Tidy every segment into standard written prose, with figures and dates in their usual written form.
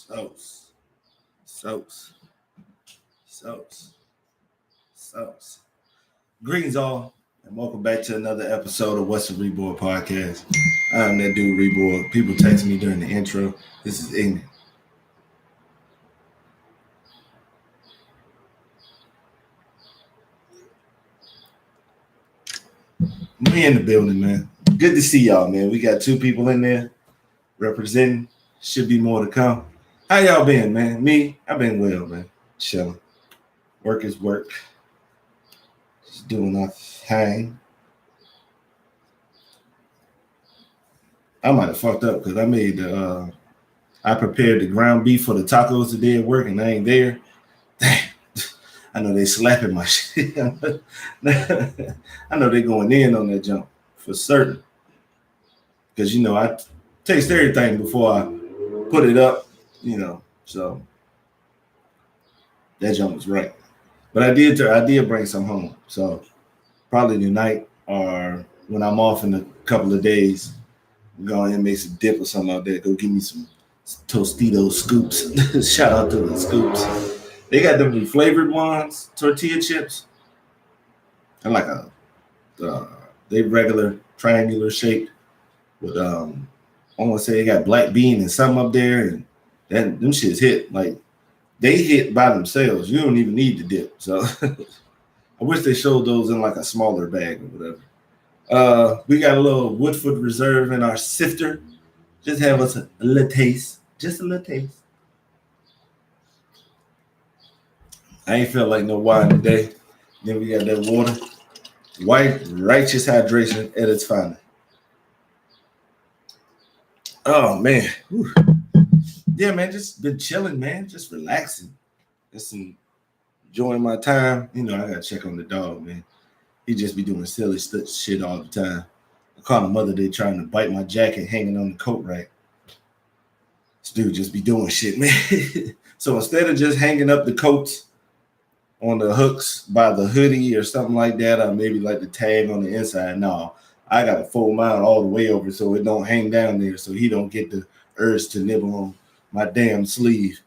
Soaks, soaks, soaks, soaks. Greetings all, and welcome back to another episode of What's a reborG podcast. I'm that dude reborG. People text me during the intro. This is ignorant. We in the building, man. Good to see y'all, man. We got two people in there representing. Should be more to come. How y'all been, man? Me, I've been well, man. Chilling. Work is work. Just doing our thing. I might have fucked up because I prepared the ground beef for the tacos today at work and I ain't there. Damn. I know they slapping my shit. I know they going in on that jump for certain. Because I taste everything before I put it up, so that jump was right. But I did bring some home. So probably tonight or when I'm off in a couple of days, go ahead and make some dip or something out there. Go give me some Tostitos scoops. Shout out to the scoops. They got them flavored ones, tortilla chips. And like they regular triangular shape with I want to say they got black bean and something up there, and them shits hit like they hit by themselves. You don't even need the dip. So I wish they showed those in like a smaller bag or whatever. We got a little Woodford Reserve in our sifter. Just have us a little taste. Just a little taste. I ain't felt like no wine today. Then we got that water. White, righteous hydration at its finest. Oh, man. Whew. Yeah, man, just been chilling, man. Just relaxing. Just enjoying my time. I got to check on the dog, man. He just be doing silly shit all the time. I caught him Mother Day trying to bite my jacket hanging on the coat rack. This dude just be doing shit, man. So instead of just hanging up the coats on the hooks by the hoodie or something like that, or maybe like the tag on the inside, no, I got to fold mine all the way over so it don't hang down there so he don't get the urge to nibble on my damn sleeve.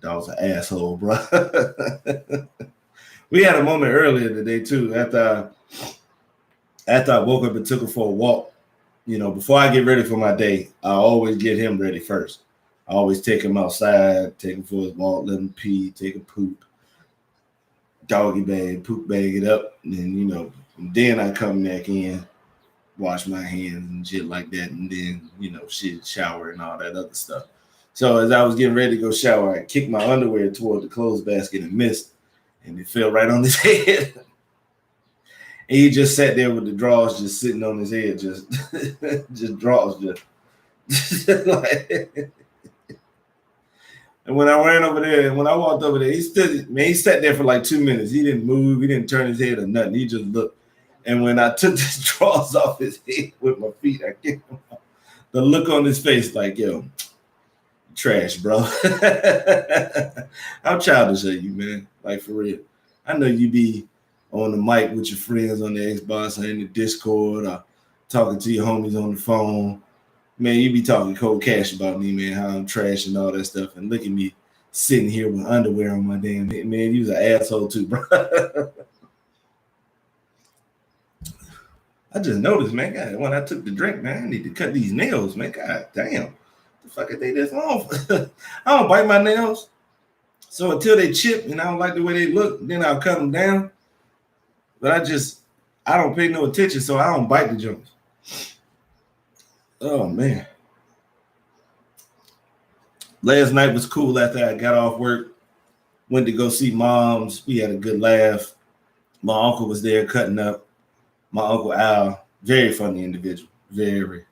That was an asshole, bro. We had a moment earlier today too. After I woke up and took him for a walk, before I get ready for my day, I always get him ready first. I always take him outside, take him for his walk, let him pee, take a poop, doggy bag, poop bag it up, and then I come back in, wash my hands and shit like that, and then shit, shower and all that other stuff. So as I was getting ready to go shower, I kicked my underwear toward the clothes basket and missed, and it fell right on his head. And he just sat there with the drawers just sitting on his head, just drawers, just like. And when I ran over there, and when I walked over there, he sat there for like 2 minutes. He didn't move, he didn't turn his head or nothing. He just looked. And when I took the drawers off his head with my feet, I gave him the look on his face like, yo, trash, bro. How childish are you, man? Like, for real. I know you be on the mic with your friends on the Xbox or in the Discord or talking to your homies on the phone. Man, you be talking cold cash about me, man, how I'm trash and all that stuff. And look at me sitting here with underwear on my damn head. Man, you was an asshole too, bro. I just noticed, man, God, when I took the drink, man, I need to cut these nails, man. God damn. The fuck are they this long? I don't bite my nails. So until they chip and I don't like the way they look, then I'll cut them down. But I don't pay no attention, so I don't bite the joints. Oh, man. Last night was cool after I got off work. Went to go see Moms. We had a good laugh. My uncle was there cutting up. My Uncle Al, very funny individual. Very.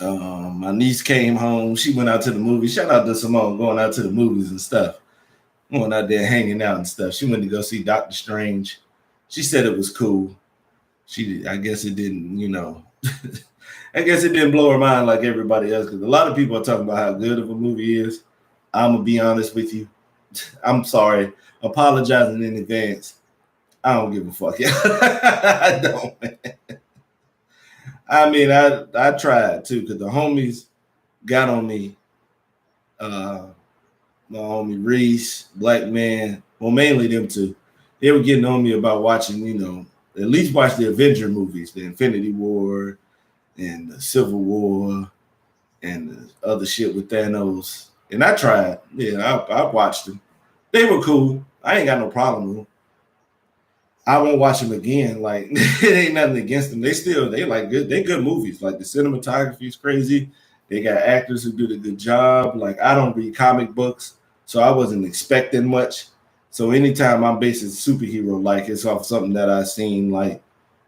My niece came home. She went out to the movies. Shout out to Simone going out to the movies and stuff. Going out there hanging out and stuff. She went to go see Doctor Strange. She said it was cool. I guess it didn't, I guess it didn't blow her mind like everybody else because a lot of people are talking about how good of a movie is. I'm going to be honest with you. I'm sorry. Apologizing in advance. I don't give a fuck. I don't, man. I mean, I tried too because the homies got on me uh, my homie Reese, Black Man. Well, mainly them two. They were getting on me about watching, at least watch the Avenger movies, the Infinity War and the Civil War and the other shit with Thanos. And I tried. Yeah, I watched them. They were cool. I ain't got no problem with them. I won't watch them again. Like it ain't nothing against them. They like good. They good movies. Like the cinematography is crazy. They got actors who do the good job. Like I don't read comic books, so I wasn't expecting much. So anytime I'm basing superhero, like it's off something that I seen. Like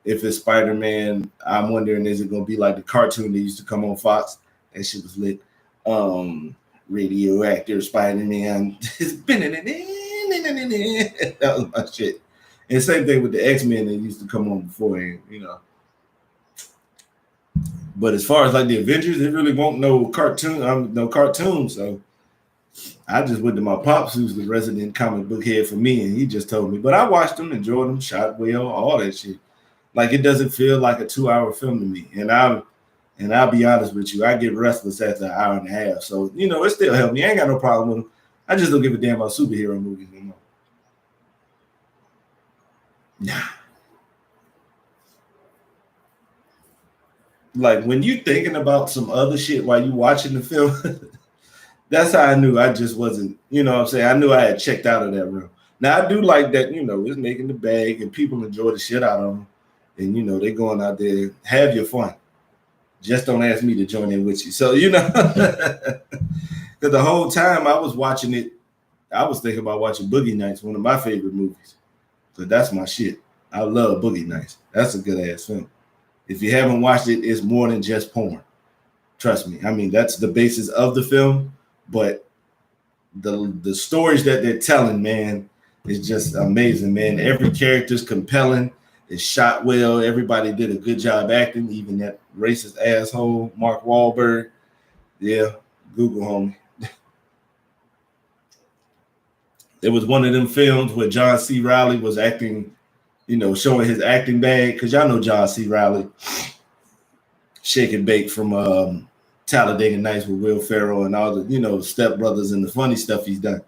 if it's Spider Man, I'm wondering is it gonna be like the cartoon that used to come on Fox? That shit was lit. Radioactive Spider Man. That was my shit. And same thing with the X-Men that used to come on beforehand. But as far as like the Avengers, they really won't no cartoon, no cartoons. So I just went to my pops, who's the resident comic book head for me, and he just told me. But I watched them, enjoyed them, shot well, all that shit. Like it doesn't feel like a 2-hour film to me. And I'll be honest with you, I get restless after an hour and a half. So it still helped me. I ain't got no problem with them. I just don't give a damn about superhero movies anymore. Nah. Like when you thinking about some other shit while you watching the film, that's how I knew I just wasn't, what I'm saying? I knew I had checked out of that room. Now I do like that, it's making the bag and people enjoy the shit out of them. And they going out there, have your fun. Just don't ask me to join in with you. So, because the whole time I was watching it, I was thinking about watching Boogie Nights, one of my favorite movies. So that's my shit. I love Boogie Nights. That's a good ass film. If you haven't watched it, it's more than just porn. Trust me. I mean, that's the basis of the film, but the stories that they're telling, man, is just amazing, man. Every character's compelling. It's shot well. Everybody did a good job acting, even that racist asshole, Mark Wahlberg. Yeah, Google homie. It was one of them films where John C. Reilly was acting, showing his acting bag. Because y'all know John C. Reilly, Shake and Bake from Talladega Nights with Will Ferrell and all the, Step Brothers and the funny stuff he's done.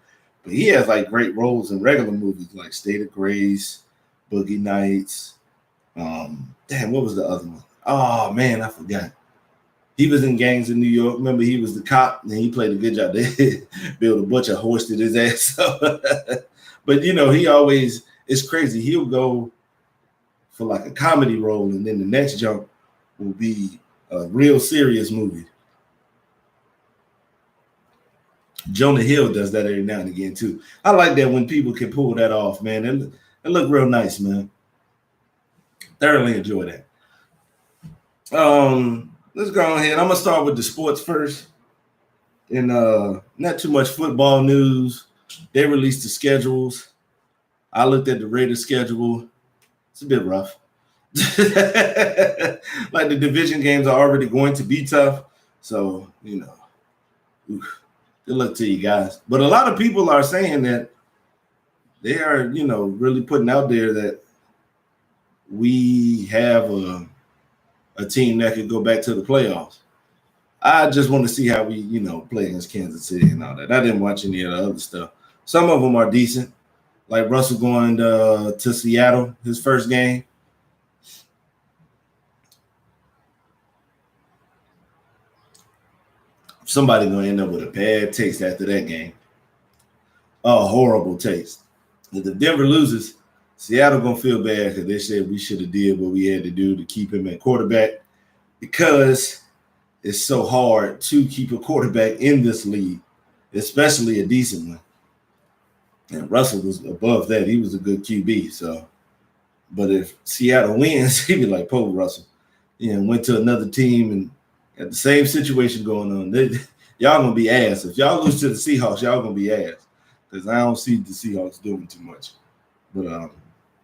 But he has like great roles in regular movies like State of Grace, Boogie Nights. Damn, what was the other one? Oh man, I forgot. He was in Gangs in New York. Remember, he was the cop and he played a good job. Bill the Butcher hoisted his ass up. But he always, it's crazy. He'll go for like a comedy role and then the next jump will be a real serious movie. Jonah Hill does that every now and again too. I like that when people can pull that off, man. It look real nice, man. Thoroughly enjoy that. Let's go ahead. I'm gonna start with the sports first. And not too much football news. They released the schedules. I looked at the Raiders schedule. It's a bit rough. Like the division games are already going to be tough. So, good luck to you guys. But a lot of people are saying that they are, really putting out there that we have a team that could go back to the playoffs. I just want to see how we, play against Kansas City and all that. I didn't watch any of the other stuff. Some of them are decent, like Russell going to Seattle, his first game. Somebody gonna end up with a bad taste after that game. A horrible taste. If Denver loses, Seattle gonna feel bad because they said we should have did what we had to do to keep him at quarterback, because it's so hard to keep a quarterback in this league, especially a decent one. And Russell was above that. He was a good QB. So, but if Seattle wins, he'd be like, "Poor Russell." Went to another team and got the same situation going on. Y'all gonna be ass. If y'all lose to the Seahawks, y'all gonna be ass. Because I don't see the Seahawks doing too much. But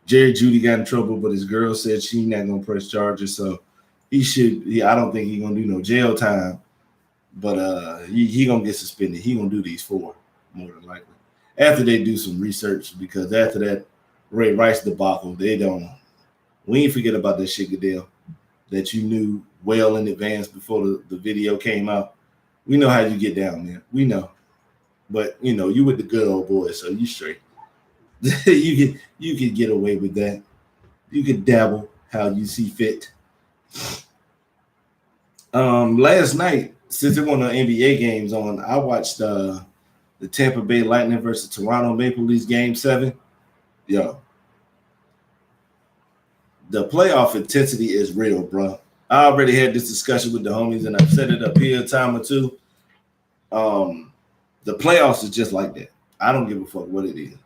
Jerry Jeudy got in trouble, but his girl said she's not gonna press charges, so he should. I don't think he's gonna do no jail time, but he gonna get suspended. He gonna do these 4 more than likely after they do some research, because after that Ray Rice debacle, we ain't forget about that shit, Goodell, that you knew well in advance before the video came out. We know how you get down, man. We know. But you with the good old boys, so you straight. you can get away with that. You can dabble how you see fit. Last night, since there weren't no NBA games on, I watched the Tampa Bay Lightning versus Toronto Maple Leafs game 7. Yo, the playoff intensity is real, bro. I already had this discussion with the homies, and I've set it up here a time or two. The playoffs is just like that. I don't give a fuck what it is.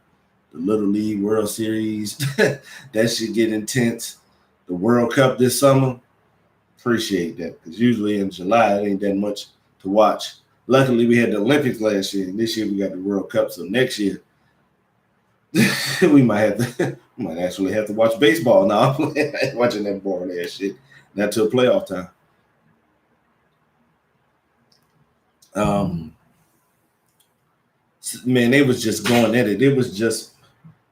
The Little League World Series, that should get intense. The World Cup this summer, appreciate that, because usually in July it ain't that much to watch. Luckily, we had the Olympics last year, and this year we got the World Cup. So next year, we might actually have to watch baseball now. I'm watching that boring ass shit. Not till playoff time. Man, they was just going at it. It was just,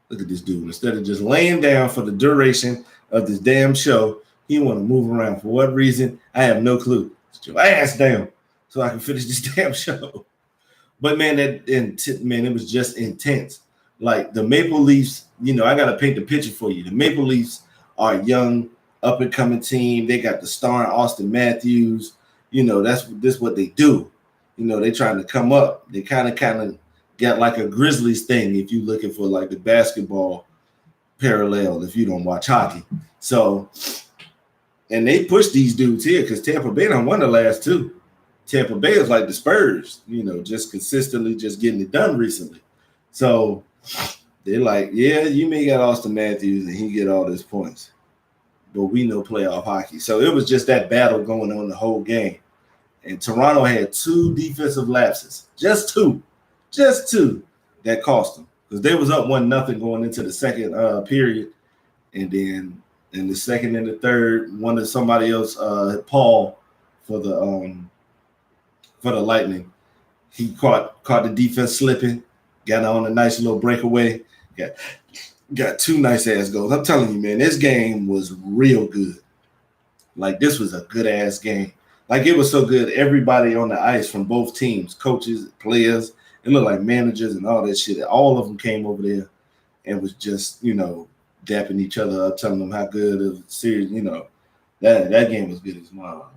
look at this dude. Instead of just laying down for the duration of this damn show, he want to move around. For what reason? I have no clue. Sit your ass down so I can finish this damn show. But man, it was just intense. Like the Maple Leafs, I got to paint the picture for you. The Maple Leafs are a young, up-and-coming team. They got the star Austin Matthews. This what they do. They trying to come up. They kind of got like a Grizzlies thing if you're looking for like the basketball parallel if you don't watch hockey. So, and they push these dudes here because Tampa Bay done won the last 2. Tampa Bay is like the Spurs, just consistently just getting it done recently. So they're like, yeah, you may get Austin Matthews and he get all his points, but we know playoff hockey. So it was just that battle going on the whole game. And Toronto had 2 defensive lapses, just two that cost them because they was up 1-0 going into the second period, and then in the second and the third, one of somebody else, Paul, for the Lightning, he caught the defense slipping, got on a nice little breakaway, got 2 nice ass goals. I'm telling you, man, this game was real good. Like this was a good ass game. Like it was so good. Everybody on the ice from both teams, coaches, players, it looked like managers and all that shit. All of them came over there and was just, dapping each other up, telling them how good of a series, that game was good as well.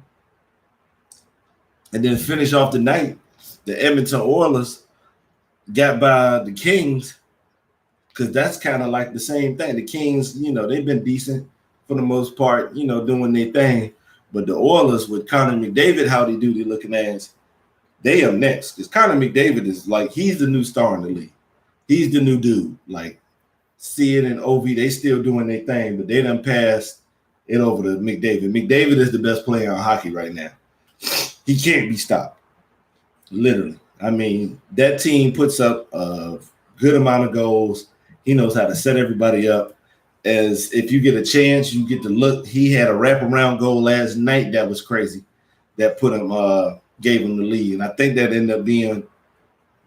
And then finish off the night, the Edmonton Oilers got by the Kings because that's kind of like the same thing. The Kings, they've been decent for the most part, doing their thing. But the Oilers with Connor McDavid, howdy doody looking ass, they up next because Connor McDavid is like, he's the new star in the league. He's the new dude. Like, Sid and Ovi, they still doing their thing, but they done passed it over to McDavid. McDavid is the best player in hockey right now. He can't be stopped. Literally. I mean, that team puts up a good amount of goals. He knows how to set everybody up. As if you get a chance, you get to look. He had a wraparound goal last night that was crazy. That put him, gave him the lead. And I think that ended up being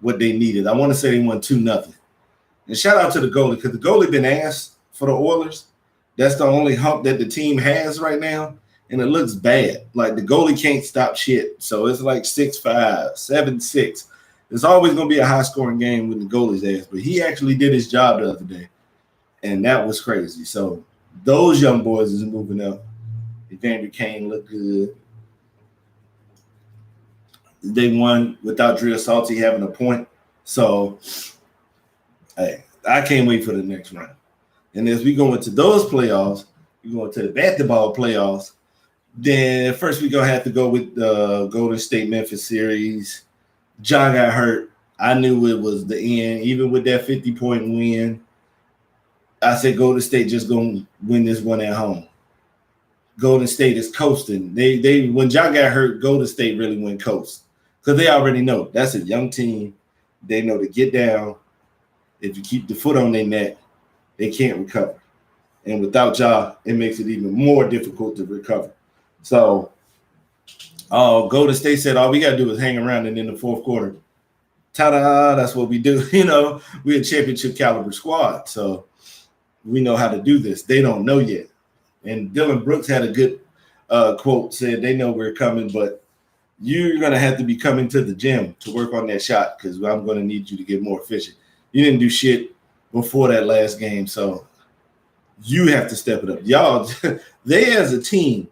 what they needed. I want to say they won 2-0. And shout out to the goalie, because the goalie been asked for the Oilers. That's the only hump that the team has right now. And it looks bad. Like the goalie can't stop shit. So it's like 6-5, 7-6. There's always going to be a high-scoring game with the goalie's ass. But he actually did his job the other day. And that was crazy. So those young boys is moving up. Evander Kane looked good. They won without Drea Salty having a point. So, hey, I can't wait for the next round. And as we go into those playoffs, we go into the basketball playoffs. Then first we're going to have to go with the Golden State Memphis series. John got hurt. I knew it was the end. Even with that 50-point win, I said Golden State just going to win this one at home. Golden State is coasting. They when John got hurt, Golden State really went coast. Because they already know that's a young team. They know to get down. If you keep the foot on their neck, they can't recover. And without Ja, it makes it even more difficult to recover. So Golden State said, all we got to do is hang around, and in the fourth quarter, ta-da, that's what we do. We're a championship caliber squad. So we know how to do this. They don't know yet. And Dylan Brooks had a good quote, said they know we're coming, but you're going to have to be coming to the gym to work on that shot because I'm going to need you to get more efficient. You didn't do shit before that last game, so you have to step it up. Y'all, they as a team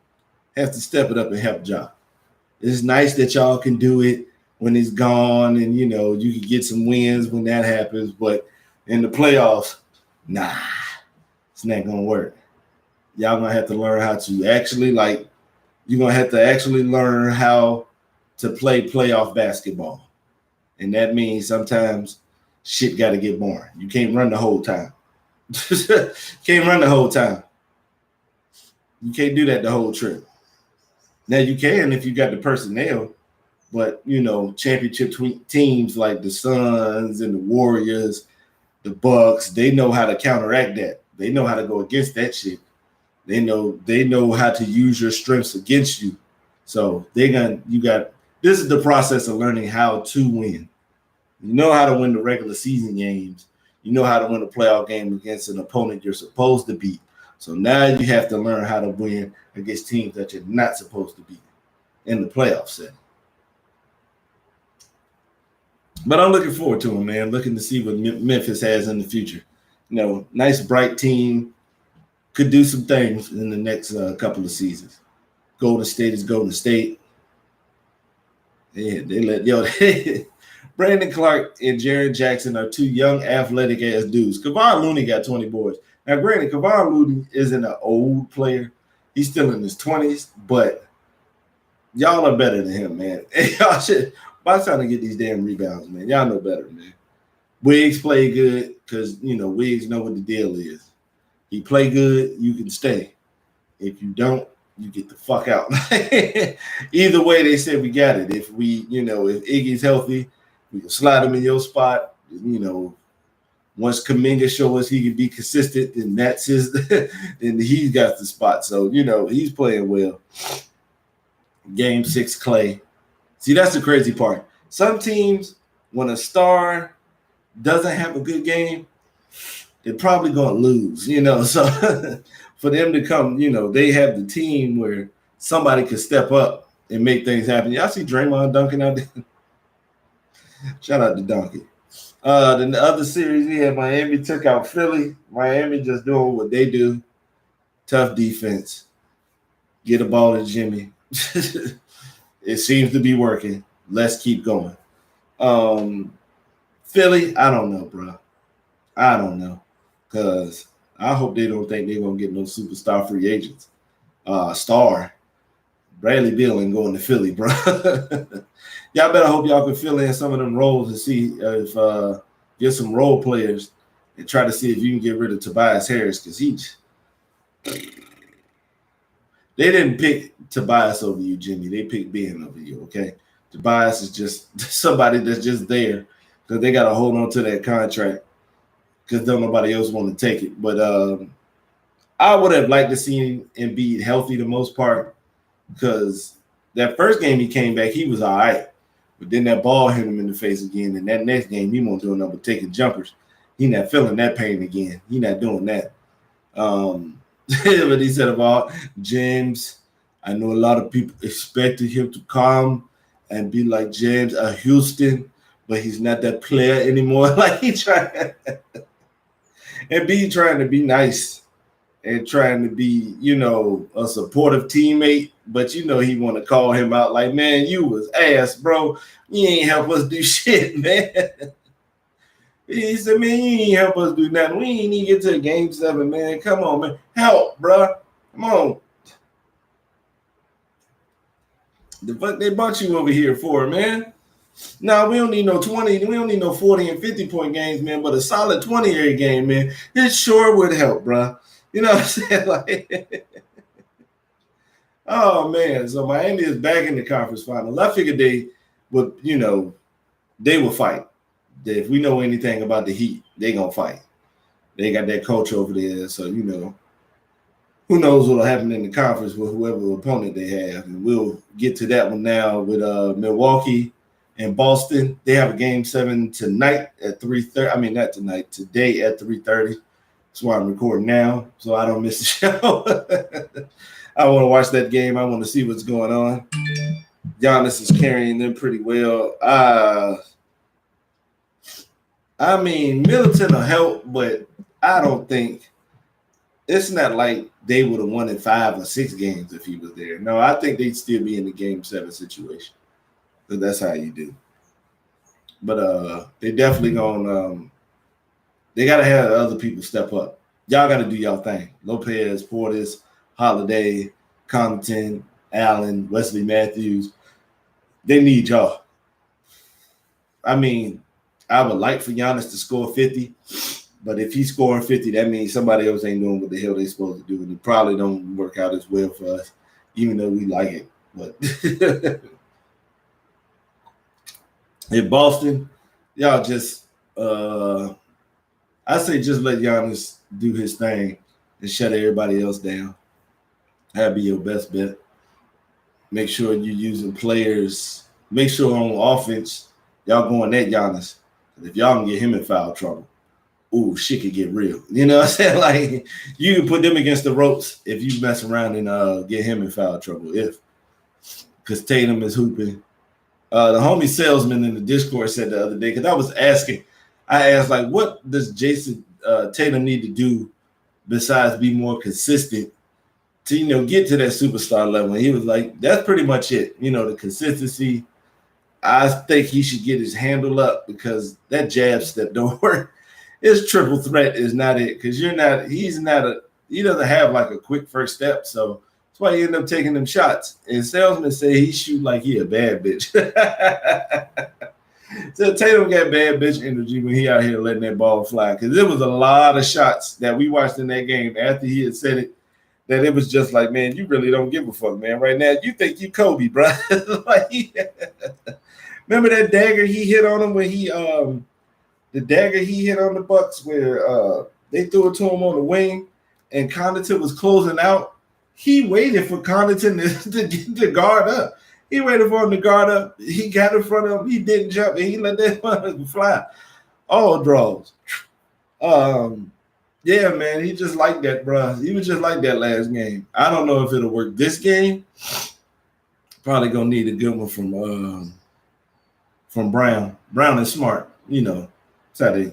have to step it up and help Ja. It's nice that y'all can do it when he's gone and, you know, you can get some wins when that happens, but in the playoffs, nah, it's not going to work. Y'all going to have to learn how to actually, like, you're going to have to actually learn how to play playoff basketball. And that means sometimes shit got to get boring. You can't run the whole time. Can't run the whole time. You can't do that the whole trip. Now you can if you got the personnel, but you know, championship teams like the Suns and the Warriors, the Bucks, they know how to counteract that. They know how to go against that shit. They know how to use your strengths against you. So this is the process of learning how to win. You know how to win the regular season games. You know how to win a playoff game against an opponent you're supposed to beat. So now you have to learn how to win against teams that you're not supposed to beat in the playoff setting. But I'm looking forward to him, man. Looking to see what Memphis has in the future. You know, nice, bright team. Could do some things in the next couple of seasons. Golden State is Golden State. Yeah, Brandon Clark and Jaren Jackson are two young, athletic-ass dudes. Kevon Looney got 20 boards. Now, granted, Kevon Looney isn't an old player. He's still in his 20s, but y'all are better than him, man. Y'all should by trying to get these damn rebounds, man. Y'all know better, man. Wiggs play good because, you know, Wiggs know what the deal is. He play good, you can stay. If you don't, you get the fuck out. Either way, they said we got it. If Iggy's healthy, we can slide him in your spot. You know, once Kuminga show us he can be consistent, then that's his. Then he's got the spot. So you know he's playing well. Game 6, Clay. See, that's the crazy part. Some teams, when a star doesn't have a good game, they're probably going to lose. You know, so for them to come, you know, they have the team where somebody can step up and make things happen. Y'all see Draymond dunking out there? Shout out to Donkey. The other series, we had Miami took out Philly. Miami just doing what they do. Tough defense. Get a ball to Jimmy. It seems to be working. Let's keep going. Philly, I don't know, bro. I don't know. Because I hope they don't think they're going to get no superstar free agents. Star. Bradley Beal ain't going to Philly, bro. Y'all better hope y'all can fill in some of them roles and see if get some role players and try to see if you can get rid of Tobias Harris because they didn't pick Tobias over you, Jimmy. They picked Ben over you, okay? Tobias is just somebody that's just there because they got to hold on to that contract because don't nobody else want to take it. But I would have liked to see Embiid healthy the most part because that first game he came back, he was all right. But then that ball hit him in the face again. And that next game, he won't do nothing but taking jumpers. He not feeling that pain again. He not doing that. But he said about James, I know a lot of people expected him to come and be like James Houston, but he's not that player anymore. Like he trying and be trying to be nice and trying to be, you know, a supportive teammate. But, you know, he want to call him out like, man, you was ass, bro. You ain't help us do shit, man. He said, man, you ain't help us do nothing. We ain't even get to game 7, man. Come on, man. Help, bro. Come on. The fuck they brought you over here for, man? Nah, we don't need no 20. We don't need no 40 and 50-point games, man. But a solid 20 every game, man. It sure would help, bro. You know what I'm saying? Like, oh, man. So Miami is back in the conference final. I figured they would, you know, they will fight. If we know anything about the Heat, they going to fight. They got that coach over there. So, you know, who knows what will happen in the conference with whoever opponent they have. And we'll get to that one now with Milwaukee and Boston. They have a game 7 tonight at 3:30. I mean, not tonight, today at 3:30. That's why I'm recording now, so I don't miss the show. I want to watch that game. I want to see what's going on. Giannis is carrying them pretty well. I mean, Middleton will help, but I don't think it's not like they would have won in 5 or 6 games if he was there. No, I think they'd still be in the game 7 situation. So that's how you do. But they definitely gonna they gotta have other people step up. Y'all gotta do y'all thing. Lopez, Portis, Holiday, Compton, Allen, Wesley Matthews. They need y'all. I mean, I would like for Giannis to score 50, but if he's scoring 50, that means somebody else ain't doing what the hell they supposed to do, and it probably don't work out as well for us, even though we like it. But in Boston, y'all just I say just let Giannis do his thing and shut everybody else down. That'd be your best bet. Make sure you're using players. Make sure on offense, y'all going at Giannis. If y'all can get him in foul trouble, ooh, shit could get real. You know what I'm saying? Like, you can put them against the ropes if you mess around and get him in foul trouble. Because Tatum is hooping. The homie salesman in the Discord said the other day, because I asked, like, what does Jason Tatum need to do besides be more consistent to, get to that superstar level? And he was like, that's pretty much it. The consistency. I think he should get his handle up because that jab step don't work. His triple threat is not it because he doesn't have like a quick first step. So that's why he ended up taking them shots. And salesman say he shoot like he a bad bitch. So Tatum got bad bitch energy when he out here letting that ball fly because there was a lot of shots that we watched in that game after he had said it that it was just like, man, you really don't give a fuck, man. Right now, you think you Kobe, bro. Remember that dagger he hit on him when the dagger he hit on the Bucks where they threw it to him on the wing and Connaughton was closing out. He waited for Connaughton to get the guard up. He waited for him to guard up. He got in front of him. He didn't jump, and he let that fly. All draws. Yeah, man, he just like that, bro. He was just like that last game. I don't know if it'll work this game. Probably gonna need a good one from Brown. Brown is smart, That's how they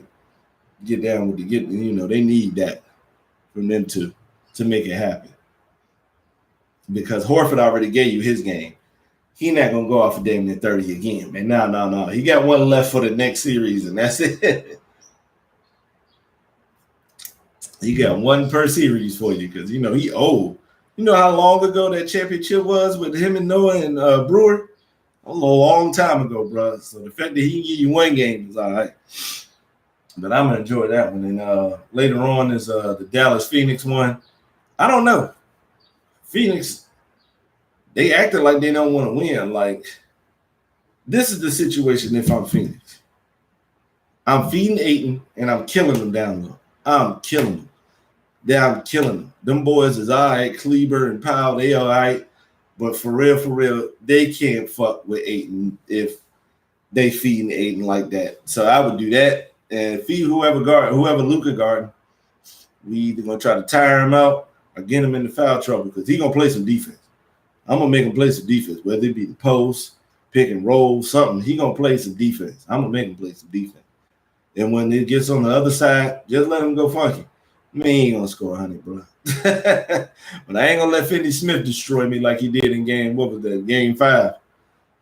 get down with they need that from them to make it happen. Because Horford already gave you his game. He not gonna go off for damn near 30 again, man. No. He got one left for the next series, and that's it. He got one per series for you because he old. You know how long ago that championship was with him and Noah and Brewer? A long time ago, bro. So the fact that he can give you one game is all right. But I'm gonna enjoy that one. And later on is the Dallas Phoenix one. I don't know. Phoenix, they acted like they don't want to win. Like, this is the situation if I'm Phoenix. I'm feeding Ayton and I'm killing them down low. I'm killing them. Them boys is all right. Kleber and Powell, they all right. But for real, they can't fuck with Ayton if they feeding Ayton like that. So I would do that and feed whoever Luka guarding. We either gonna try to tire him out or get him into foul trouble because he gonna play some defense. I'm gonna make him play some defense, whether it be the post, pick and roll, something. He gonna play some defense. I'm gonna make him play some defense. And when it gets on the other side, just let him go funky. Man, he ain't gonna score 100, bro. But I ain't gonna let Finney Smith destroy me like he did in game 5.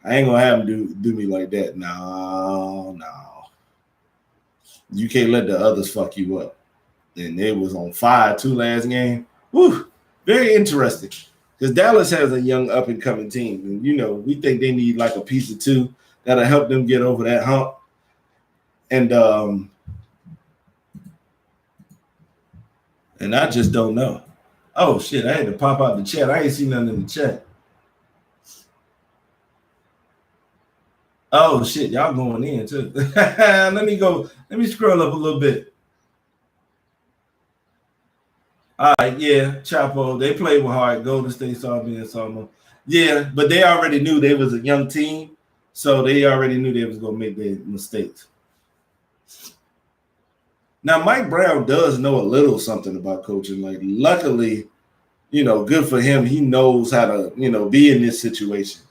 I ain't gonna have him do me like that. No. You can't let the others fuck you up. And they was on fire too last game. Woo, very interesting. Because Dallas has a young up-and-coming team. And, we think they need like a piece or two that'll help them get over that hump. And I just don't know. Oh, shit, I had to pop out the chat. I ain't seen nothing in the chat. Oh, shit, y'all going in, too. Let me scroll up a little bit. All right, yeah, Chapo, they played with hard. Golden State saw me and saw them. Yeah, but they already knew they was a young team, so they already knew they was going to make their mistakes. Now, Mike Brown does know a little something about coaching. Like, luckily, good for him. He knows how to, be in this situation.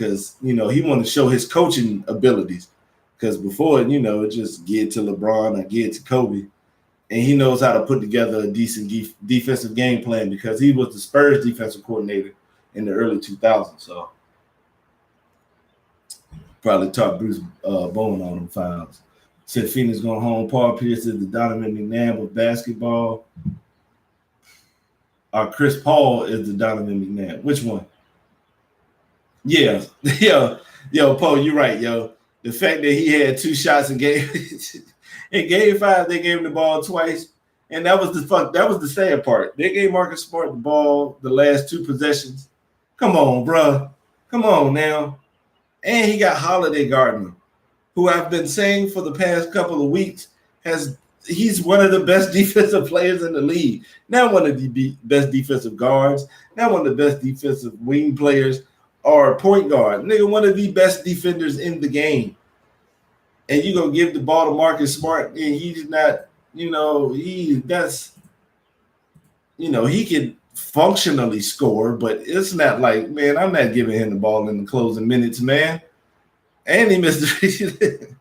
because he wanted to show his coaching abilities. Because before, it just get to LeBron or get to Kobe, and he knows how to put together a decent defensive game plan because he was the Spurs defensive coordinator in the early 2000s. So probably taught Bruce Bowen on them fouls. Said Phoenix going home. Paul Pierce is the Donovan McNabb of basketball. Chris Paul is the Donovan McNabb. Which one? Yeah. Yo, Paul, you're right, yo. The fact that he had 2 shots in game 5, they gave him the ball twice. And that was the sad part. They gave Marcus Smart the ball the last 2 possessions. Come on, bro. Come on now. And he got Holiday Gardner, who I've been saying for the past couple of weeks he's one of the best defensive players in the league. Not one of the best defensive guards, not one of the best defensive wing players or point guard. Nigga, one of the best defenders in the game. And you're going to give the ball to Marcus Smart, and he's not, he can functionally score, but it's not like, man, I'm not giving him the ball in the closing minutes, man. And he missed the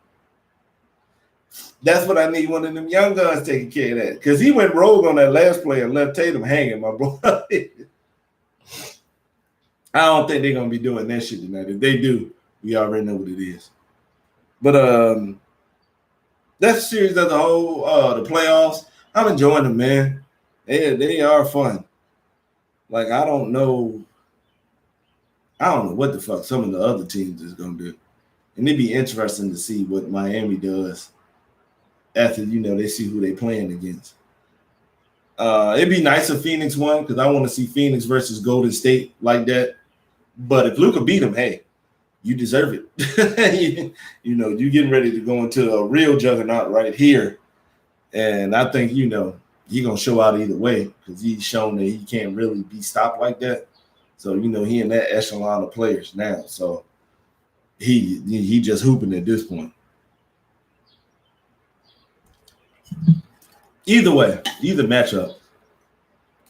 That's what I need, one of them young guns taking care of that. Because he went rogue on that last play and left Tatum hanging, my boy. I don't think they're going to be doing that shit tonight. If they do, we already know what it is. But that series as a whole, the playoffs, I'm enjoying them, man. They are fun. Like, I don't know what the fuck some of the other teams is going to do. And it'd be interesting to see what Miami does after, they see who they playing against. It'd be nice if Phoenix won because I want to see Phoenix versus Golden State like that. But if Luka beat them, hey, you deserve it. You're getting ready to go into a real juggernaut right here. And I think, he's going to show out either way because he's shown that he can't really be stopped like that. So, he in that echelon of players now. So he just hooping at this point. Either way, either matchup,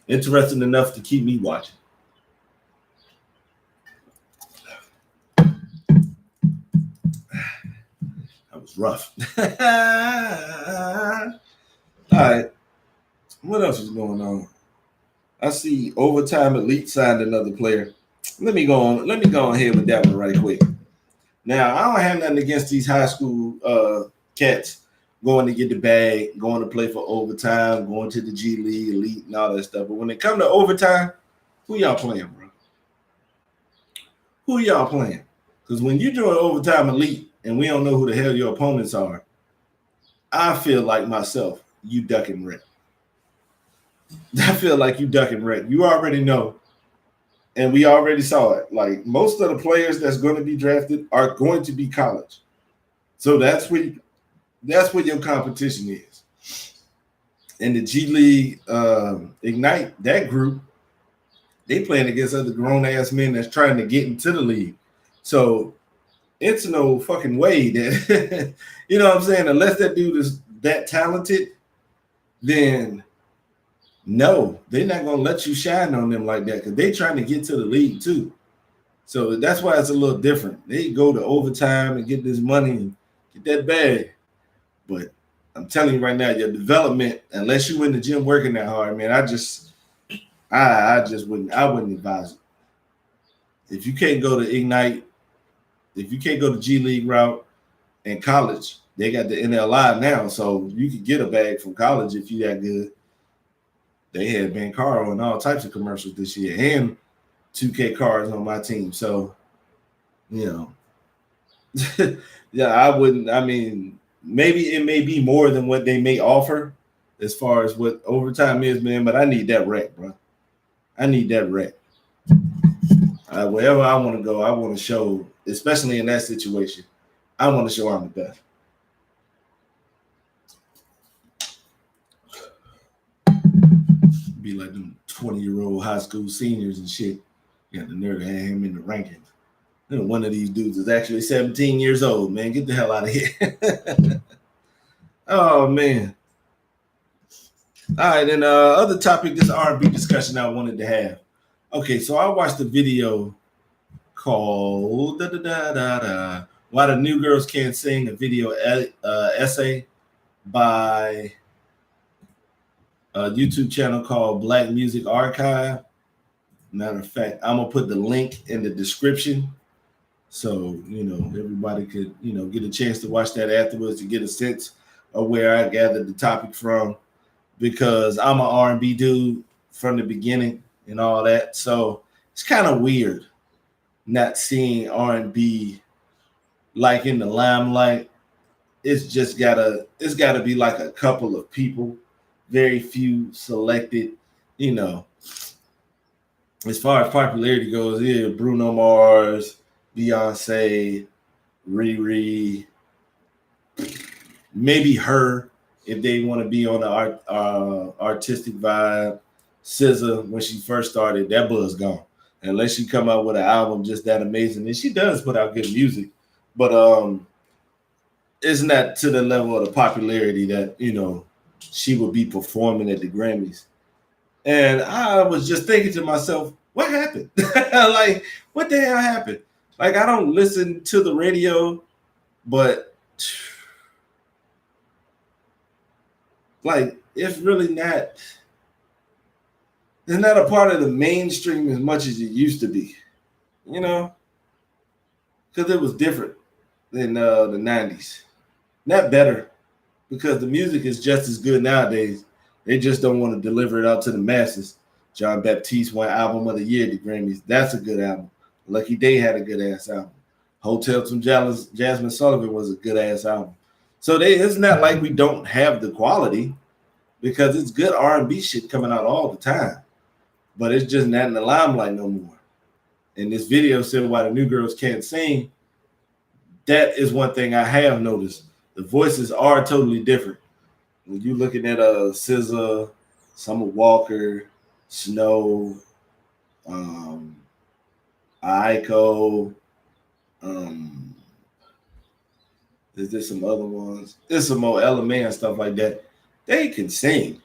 interesting enough to keep me watching. That was rough. All right. What else is going on? I see Overtime Elite signed another player. Let me go on ahead with that one right quick. Now, I don't have nothing against these high school cats going to get the bag, going to play for overtime, going to the G League, Elite, and all that stuff. But when it comes to overtime, who y'all playing, bro? Who y'all playing? Because when you join Overtime Elite and we don't know who the hell your opponents are, I feel like myself, you duck and wreck. I feel like you duck and wreck. You already know. And we already saw it. Like, most of the players that's going to be drafted are going to be college. So that's where your competition is. And the G League Ignite, that group, they playing against other grown-ass men that's trying to get into the league. So it's no fucking way that, you know what I'm saying, unless that dude is that talented, then no, they're not going to let you shine on them like that because they're trying to get to the league too. So that's why it's a little different. They go to overtime and get this money and get that bag. But I'm telling you right now, your development, unless you in the gym working that hard, man, I wouldn't advise it. If you can't go to Ignite, if you can't go to G League route and college, they got the NLI now, so you can get a bag from college if you that good. They had Ben Caro and all types of commercials this year and 2K cards on my team. So, yeah, I wouldn't. I mean, maybe it may be more than what they may offer as far as what overtime is, man, but I need that rec, bro. I need that rec. Wherever I want to go, I want to show, especially in that situation, I want to show I'm the best. Be like them 20-year-old high school seniors and shit. You got the nerve to have him in the rankings. One of these dudes is actually 17 years old, man. Get the hell out of here. Oh, man. All right, and other topic, this R&B discussion I wanted to have. Okay, so I watched a video called Why the New Girls Can't Sing, a video essay by a YouTube channel called Black Music Archive. Matter of fact, I'm gonna put the link in the description, so everybody could get a chance to watch that afterwards to get a sense of where I gathered the topic from, because I'm an R&B dude from the beginning and all that. So it's kind of weird not seeing R&B like in the limelight. It's gotta be like a couple of people, very few selected, as far as popularity goes. Yeah, Bruno Mars, Beyonce, Riri, maybe her if they want to be on the artistic vibe. SZA, when she first started, that buzz gone. Unless she come out with an album just that amazing, and she does put out good music, but it's not to the level of the popularity that she would be performing at the Grammys. And I was just thinking to myself, what happened? Like, what the hell happened? Like, I don't listen to the radio, but like, it's not a part of the mainstream as much as it used to be, because it was different than the 90s. Not better, because the music is just as good nowadays. They just don't want to deliver it out to the masses. John Baptiste won Album of the Year at the Grammys. That's a good album. Lucky Day had a good ass album. Hotel from Jasmine Sullivan was a good ass album. So it's not like we don't have the quality, because it's good R&B shit coming out all the time. But it's just not in the limelight no more. And this video said Why the New Girls Can't Sing. That is one thing I have noticed. The voices are totally different. When you're looking at SZA, Summer Walker, Snow, Aiko, there's some other ones. There's some more LMA and stuff like that. They can sing,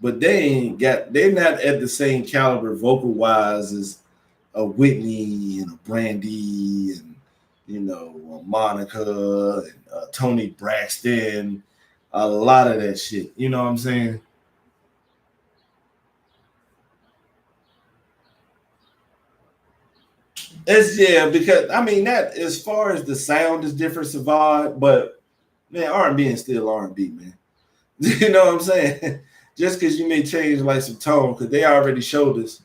but they're not at the same caliber vocal wise as a Whitney and a Brandy and Monica and Toni Braxton. A lot of that shit. You know what I'm saying? Because that as far as the sound is different, Savard, but man, R&B is still R&B, man. You know what I'm saying? Just because you may change like some tone, because they already showed us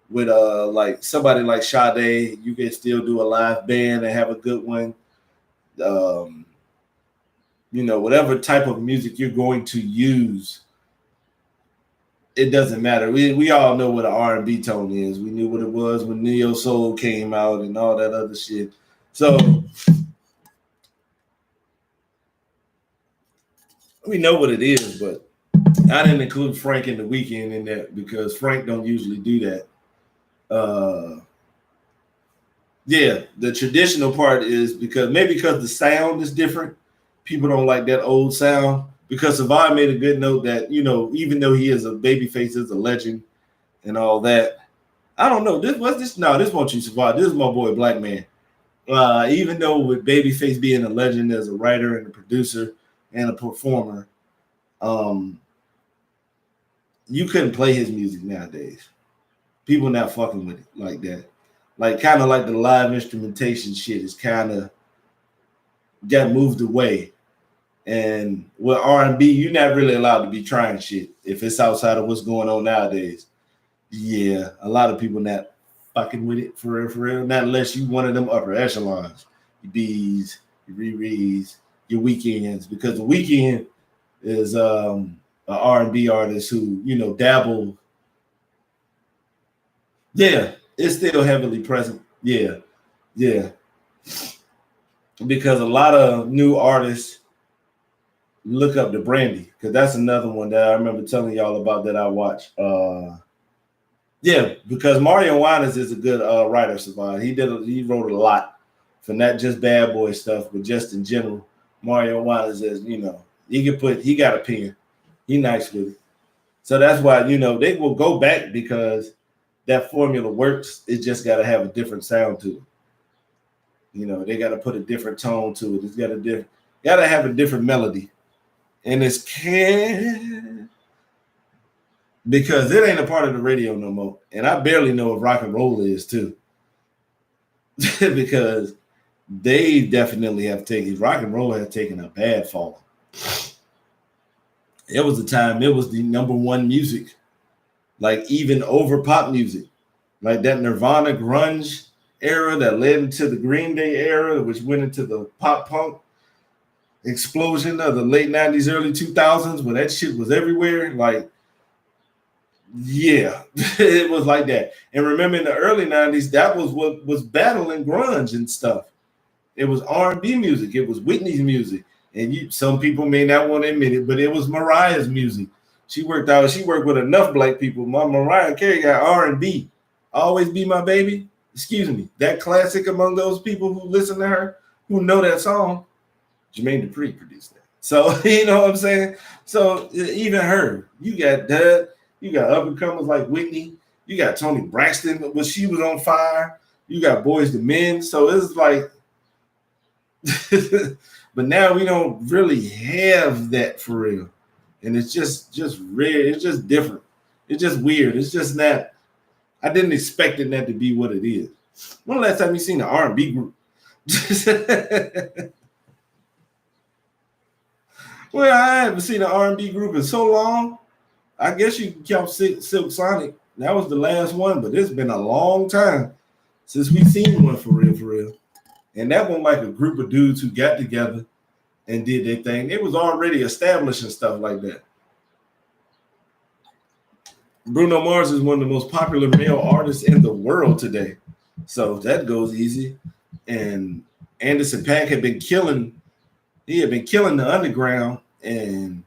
with like somebody like Sade, you can still do a live band and have a good one. Whatever type of music you're going to use, it doesn't matter. We all know what an R&B tone is. We knew what it was when Neo Soul came out and all that other shit. So we know what it is, but I didn't include Frank and The Weeknd in that because Frank don't usually do that. The traditional part is because the sound is different. People don't like that old sound. Because Savard made a good note that, even though he is a babyface, is a legend and all that. I don't know. This won't you, Savard. This is my boy, Black Man. Even though with Babyface being a legend as a writer and a producer and a performer, you couldn't play his music nowadays. People not fucking with it like that. Like, kind of like the live instrumentation shit is kind of got moved away. And with R&B, you're not really allowed to be trying shit if it's outside of what's going on nowadays. Yeah, a lot of people not fucking with it for real. Not unless you one of them upper echelons, your B's, your Riri's, your Weekends, because the Weeknd is an R&B artist who dabble. Yeah, it's still heavily present. Yeah, because a lot of new artists look up to Brandy, because that's another one that I remember telling y'all about that I watched. Because Mario Winans is a good writer, Savant. He wrote a lot for not just Bad Boy stuff, but just in general. Mario Winans is, he got a pen. He nice with it. So that's why, they will go back because that formula works. It just got to have a different sound to it. You know, they got to put a different tone to it. It's got to have a different melody, and it's because it ain't a part of the radio no more. And I barely know what rock and roll is too, because they definitely have taken rock and roll has taken a bad fall. It was a time it was the number one music, like even over pop music, like that Nirvana grunge era that led into the Green Day era, which went into the pop punk explosion of the late 90s, early 2000s, where that shit was everywhere. Like, yeah, it was like that. And remember in the early 90s, that was what was battling grunge and stuff. It was R&B music. It was Whitney's music. And some people may not want to admit it, but it was Mariah's music. She worked with enough black people. My Mariah Carey got R&B. Always Be My Baby. Excuse me. That classic among those people who listen to her, who know that song, Jermaine Dupri produced that. So, you know what I'm saying? So even her, you got that. You got up-and-comers like Whitney. You got Toni Braxton, when she was on fire. You got Boyz II Men. So it's like, but now we don't really have that for real. And it's just rare. It's just different. It's just weird. It's just not, I didn't expect it that to be what it is. When the last time you seen an R&B group? Well, I haven't seen an R&B group in so long. I guess you can count Silk Sonic. That was the last one, but it's been a long time since we've seen one for real. And that one like a group of dudes who got together and did their thing. It was already established and stuff like that. Bruno Mars is one of the most popular male artists in the world today. So that goes easy. And Anderson .Paak had been killing the underground and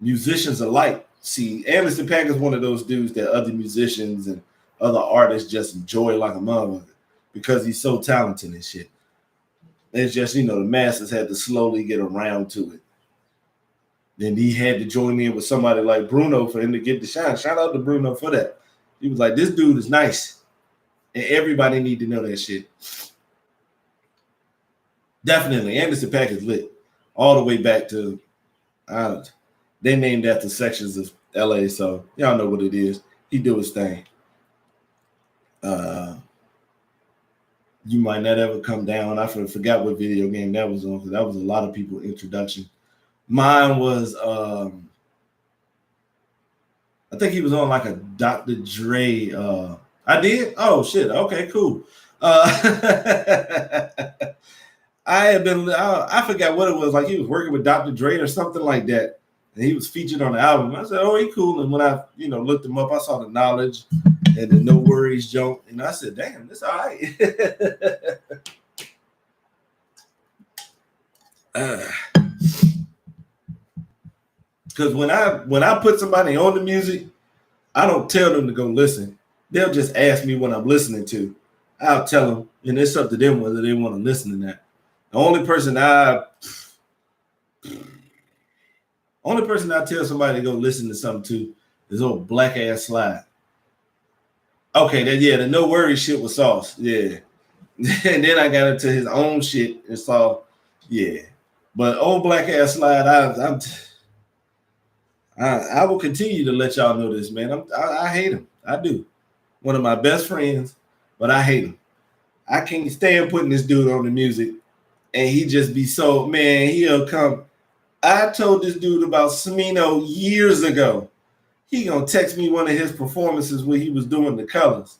musicians alike. See, Anderson .Paak is one of those dudes that other musicians and other artists just enjoy like a motherfucker because he's so talented and shit. It's just, the masses had to slowly get around to it. Then he had to join in with somebody like Bruno for him to get the shine. Shout out to Bruno for that. He was like, this dude is nice. And everybody need to know that shit. Definitely. Anderson .Paak is lit. All the way back to, they named after sections of LA, so y'all know what it is. He do his thing. You Might Not Ever Come Down. I forgot what video game that was on because that was a lot of people's introduction. Mine was, I think he was on like a Dr. Dre. I did? Oh, shit. Okay, cool. I forgot what it was. Like he was working with Dr. Dre or something like that. And he was featured on the album. I said, oh, he cool. And when I, looked him up, I saw the Knowledge and the No Worries jump. And I said, damn, this all right. Because when I put somebody on the music, I don't tell them to go listen. They'll just ask me what I'm listening to. I'll tell them, and it's up to them whether they want to listen to that. The only person I tell somebody to go listen to something to is old Black Ass Slide. Okay, the No Worries shit was sauce. Yeah. And then I got into his own shit and saw, yeah. But old Black Ass Slide, I will continue to let y'all know this, man. I hate him. I do. One of my best friends, but I hate him. I can't stand putting this dude on the music, and he just be so, man, he'll come. I told this dude about Smino years ago. He gonna text me one of his performances where he was doing the colors.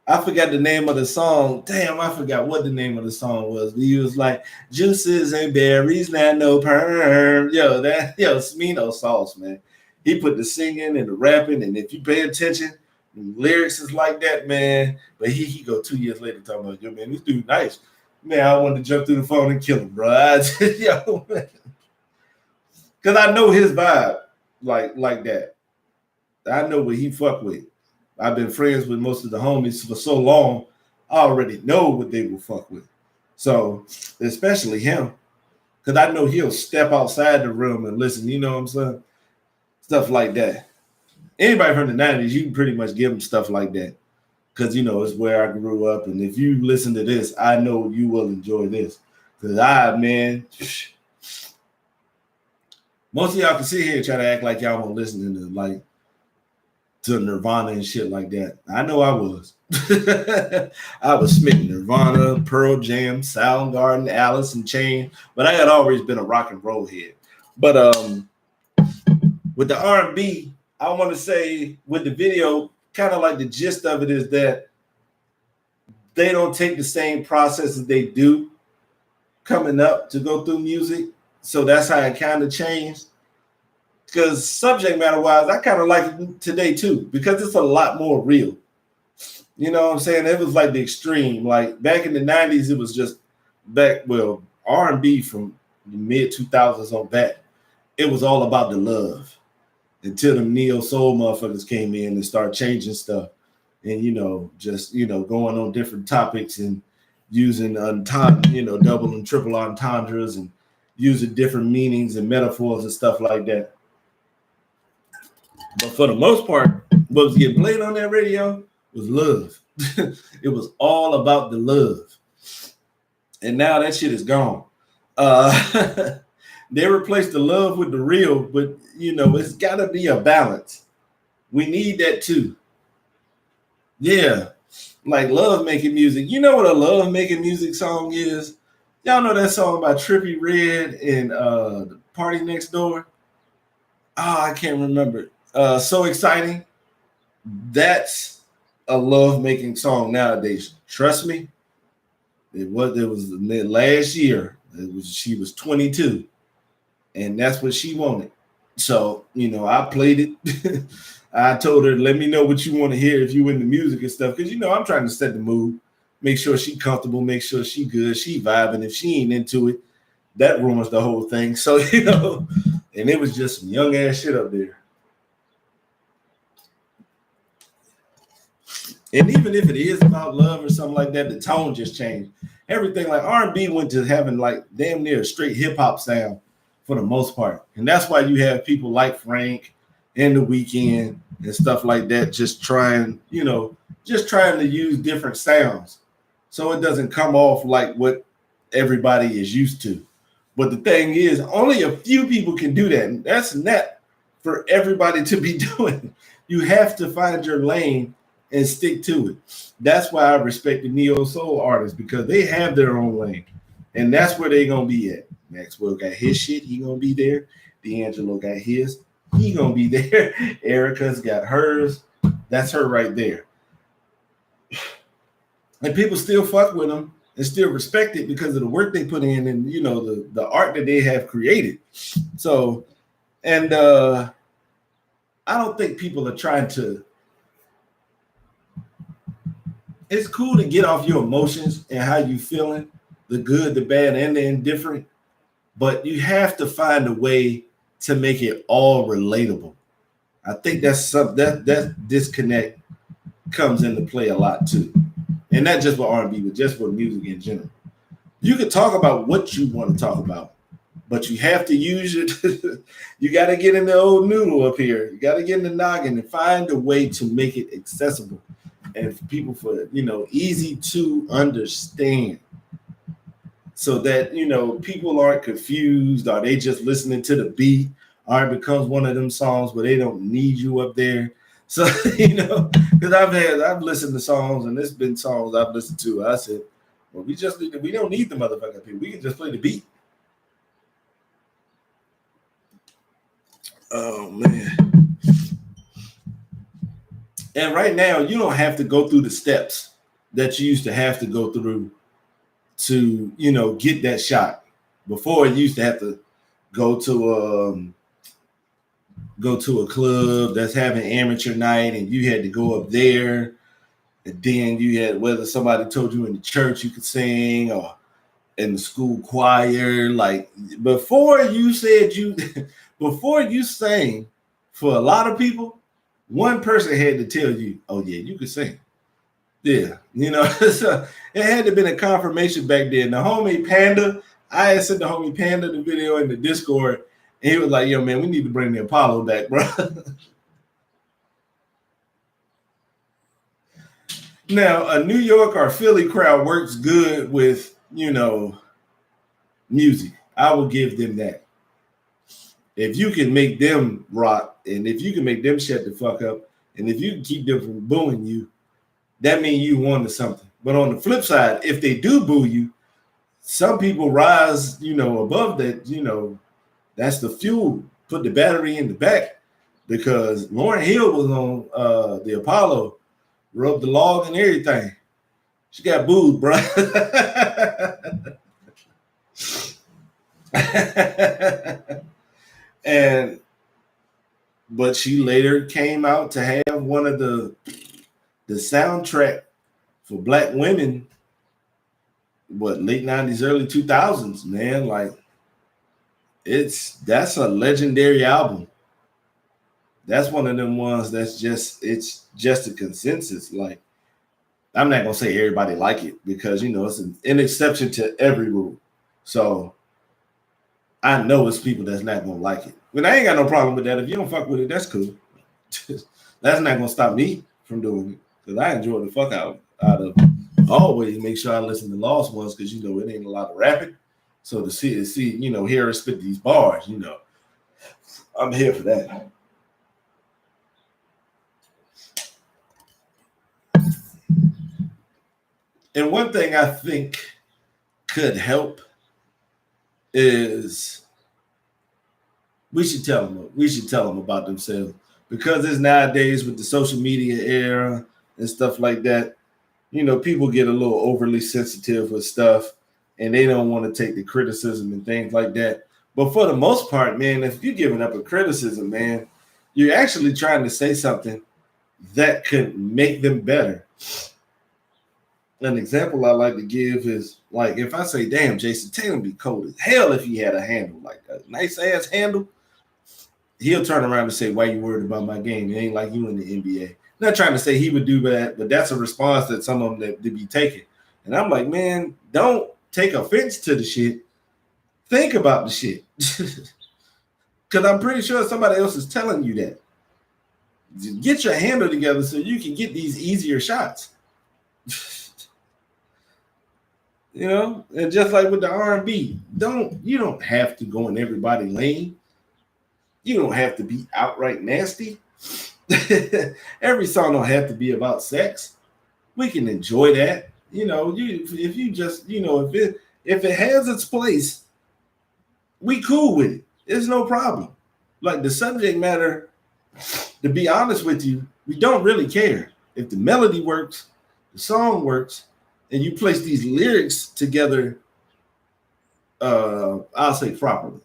I forgot the name of the song. Damn, I forgot what the name of the song was. But he was like, juices and berries, not no perm. Yo, Smino sauce, man. He put the singing and the rapping, and if you pay attention, the lyrics is like that, man. But he go 2 years later talking about, yo, man, this dude nice. Man, I wanted to jump through the phone and kill him, bro. Yo, man. Because I know his vibe like that. I know what he fuck with. I've been friends with most of the homies for so long, I already know what they will fuck with. So, especially him, because I know he'll step outside the room and listen, you know what I'm saying? Stuff like that. Anybody from the 90s, you can pretty much give them stuff like that. because it's where I grew up. And if you listen to this, I know you will enjoy this. Because man, most of y'all can sit here and try to act like y'all won't listen to Nirvana and shit like that. I know I was. I was smitten. Nirvana, Pearl Jam, Soundgarden, Alice in Chains, but I had always been a rock and roll head. But with the R&B, I want to say with the video, kind of like the gist of it is that they don't take the same process as they do coming up to go through music. So that's how it kind of changed. Because subject matter wise, I kind of like it today too, because it's a lot more real. You know what I'm saying? It was like the extreme. Like back in the 90s, it was just R&B from the mid 2000s on back. It was all about the love until the neo soul motherfuckers came in and started changing stuff. And, just, going on different topics and using double and triple entendres and using different meanings and metaphors and stuff like that. But for the most part, what was getting played on that radio was love. It was all about the love. And now that shit is gone. They replaced the love with the real, but, it's got to be a balance. We need that too. Yeah, like love making music. You know what a love making music song is? Y'all know that song by Trippie Redd and the Party Next Door? I can't remember. So Exciting. That's a love making song nowadays. Trust me. It was last year. She was 22, and that's what she wanted. So I played it. I told her, let me know what you want to hear if you into music and stuff, because I'm trying to set the mood, make sure she comfortable, make sure she good, she vibing. If she ain't into it, that ruins the whole thing. So and it was just some young ass shit up there. And even if it is about love or something like that, the tone just changed. Everything like R&B went to having like damn near a straight hip hop sound for the most part. And that's why you have people like Frank and The Weeknd and stuff like that, just trying to use different sounds so it doesn't come off like what everybody is used to. But the thing is, only a few people can do that. And that's not for everybody to be doing. You have to find your lane and stick to it. That's why I respect the neo soul artists, because they have their own lane, and that's where they're gonna be at. Maxwell got his shit, he gonna be there. D'Angelo got his, he gonna be there. Erica's got hers, that's her right there. And people still fuck with them and still respect it because of the work they put in and the art that they have created. So, and I don't think people are trying to. It's cool to get off your emotions and how you feeling, the good, the bad, and the indifferent, but you have to find a way to make it all relatable. I think that's something that disconnect comes into play a lot too, and not just with R&B, but just with music in general. You can talk about what you want to talk about, but you have to use it. You got to get in the old noodle up here. You got to get in the noggin and find a way to make it accessible. And for people, easy to understand, so that people aren't confused, or they just listening to the beat, or it becomes one of them songs where they don't need you up there. So because I've listened to songs, and there's been songs I've listened to. I said, well, we don't need the motherfucker up here. We can just play the beat. Oh man. And right now, you don't have to go through the steps that you used to have to go through to, get that shot. Before, you used to have to go to a club that's having amateur night, and you had to go up there. And then you had, whether somebody told you in the church you could sing or in the school choir. Like before you sang, for a lot of people, one person had to tell you, oh yeah, you can sing. Yeah, so it had to been a confirmation back then. The homie Panda, I had sent the homie Panda the video in the Discord, and he was like, yo man, we need to bring the Apollo back, bro. Now, a New York or Philly crowd works good with, music. I will give them that. If you can make them rock and if you can make them shut the fuck up and if you can keep them from booing you, that means you wanted something. But on the flip side, if they do boo you, some people rise, above that, that's the fuel. Put the battery in the back because Lauryn Hill was on the Apollo, rubbed the log and everything. She got booed, bro. and but she later came out to have one of the soundtrack for Black women. What, late 90s, early 2000s, man? Like that's a legendary album. That's one of them ones it's just a consensus. Like, I'm not gonna say everybody like it because it's an exception to every rule. So I know it's people that's not gonna like it. But I ain't got no problem with that. If you don't fuck with it, that's cool. That's not gonna stop me from doing it because I enjoy the fuck out of always make sure I listen to Lost Ones because it ain't a lot of rapping. So to see hear her spit these bars, I'm here for that. And one thing I think could help is we should tell them about themselves because it's nowadays with the social media era and stuff like that. People get a little overly sensitive with stuff and they don't want to take the criticism and things like that. But for the most part, man, if you're giving up a criticism, man, you're actually trying to say something that could make them better. An example I like to give is like if I say, damn, Jason Tatum be cold as hell if he had a handle like a nice ass handle, he'll turn around and say, why you worried about my game? It ain't like you in the NBA. Not trying to say he would do that, but that's a response that some of them that be taking. And I'm like, man, don't take offense to the shit. Think about the shit. Because I'm pretty sure somebody else is telling you that. Get your handle together so you can get these easier shots. And just like with the R&B, you don't have to go in everybody's lane. You don't have to be outright nasty. Every song don't have to be about sex. We can enjoy that. If you just, if it has its place, we cool with it. There's no problem. Like the subject matter, to be honest with you, we don't really care. If the melody works, the song works, and you place these lyrics together, I'll say properly,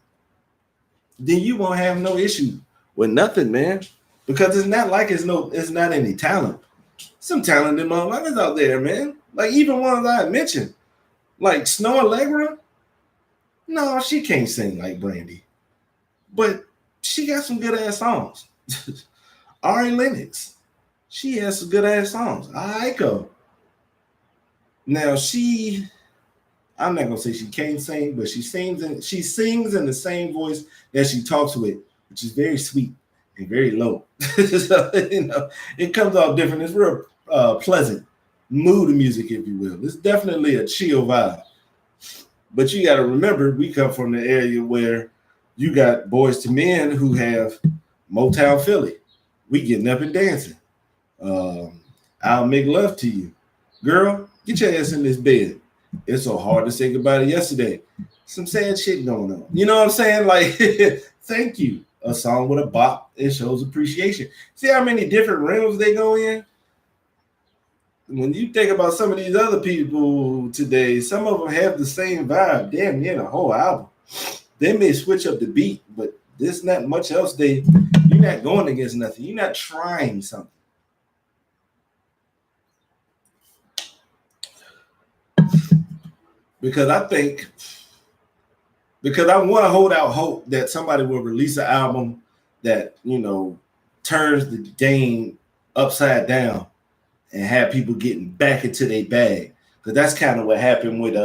then you won't have no issue with nothing, man. Because it's not like it's not any talent. Some talented motherfuckers out there, man. Like even ones I mentioned, like Snow Allegra. No, she can't sing like Brandy, but she got some good ass songs. Ari Lennox, she has some good ass songs. Aiko. Now I'm not gonna say she can't sing, but she sings in the same voice that she talks with, which is very sweet and very low. So, it comes off different. It's real pleasant mood music, if you will. It's definitely a chill vibe. But you got to remember, we come from the area where you got Boys to Men who have Motown Philly. We getting up and dancing. I'll make love to you. Girl, get your ass in this bed. It's so hard to say goodbye to yesterday. Some sad shit going on. You know what I'm saying? Like, thank you. A song with a bop, it shows appreciation. See how many different realms they go in? When you think about some of these other people today, some of them have the same vibe, damn near the whole album. They may switch up the beat, but there's not much else. You're not going against nothing. You're not trying something. Because I want to hold out hope that somebody will release an album that, turns the game upside down and have people getting back into their bag. Because that's kind of what happened with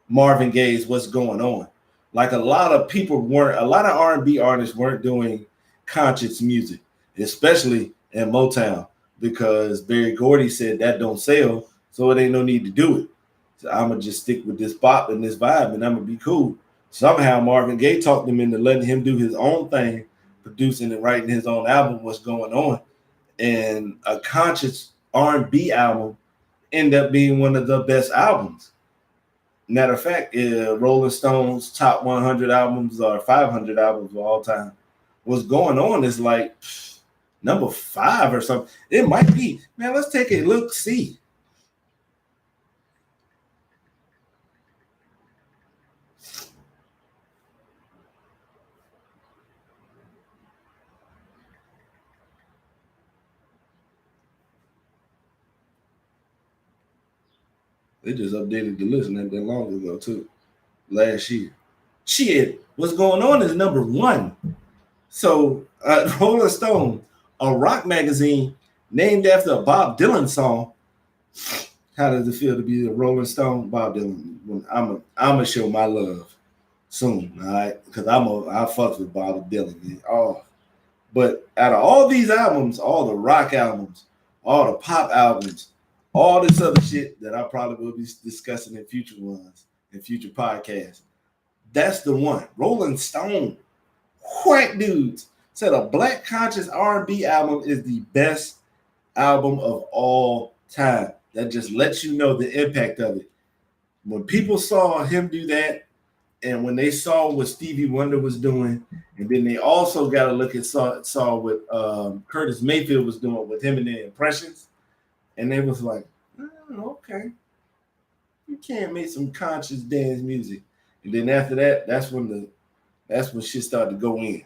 Marvin Gaye's What's Going On. Like a lot of R&B artists weren't doing conscious music, especially in Motown. because Barry Gordy said that don't sell, so it ain't no need to do it. So I'm gonna just stick with this bop and this vibe, and I'm gonna be cool. Somehow Marvin Gaye talked him into letting him do his own thing, producing and writing his own album. What's going on? And a conscious R&B album ended up being one of the best albums. Matter of fact, Rolling Stone's top 100 albums or 500 albums of all time. What's going on is like number 5 or something. It might be. Man, let's take a look, see. They just updated the list not that long ago, too. Last year. Shit, what's going on is number 1. So, Rolling Stone, a rock magazine named after a Bob Dylan song. How does it feel to be a Rolling Stone? Bob Dylan. I'm gonna show my love soon, all right? Because I fuck with Bob Dylan, man. Oh, but out of all these albums, all the rock albums, all the pop albums, all this other shit that I probably will be discussing in future ones, in future podcasts, that's the one. Rolling Stone, white dudes, said a black conscious R&B album is the best album of all time. That just lets you know the impact of it. When people saw him do that, and when they saw what Stevie Wonder was doing, and then they also got to look at saw what Curtis Mayfield was doing with him and the Impressions, and they was like, oh, okay, you can't make some conscious dance music. And then after that, that's when shit started to go in,